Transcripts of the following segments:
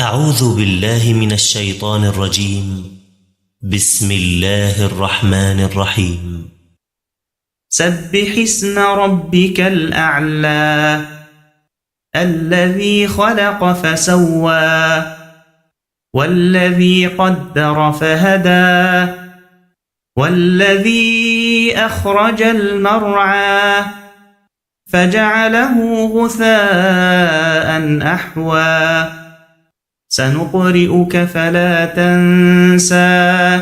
أعوذ بالله من الشيطان الرجيم. بسم الله الرحمن الرحيم. سبح اسم ربك الأعلى الذي خلق فسوى والذي قدر فهدى والذي أخرج المرعى فجعله غثاء أحوى سنقرئك فلا تنسى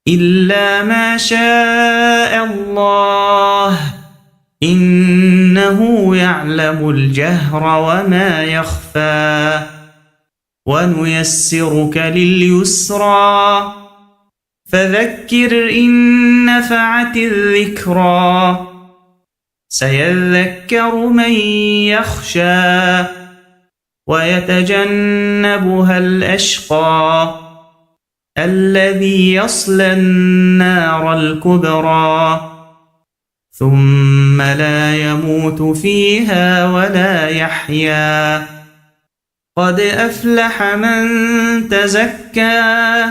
إلا ما شاء الله إنه يعلم الجهر وما يخفى ونيسرك لليسرى فذكر إن نفعت الذكرى سيذكر من يخشى ويتجنبها الأشقى الذي يصلى النار الكبرى ثم لا يموت فيها ولا يحيا قد أفلح من تزكى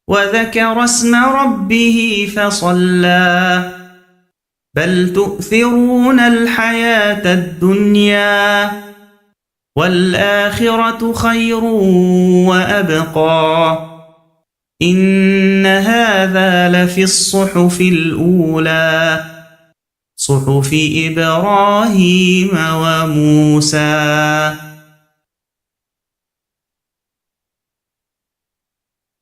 وذكر اسم ربه فصلى بل تؤثرون الحياة الدنيا والآخرة خير وأبقى إن هذا لفي الصحف الأولى صحف إبراهيم وموسى.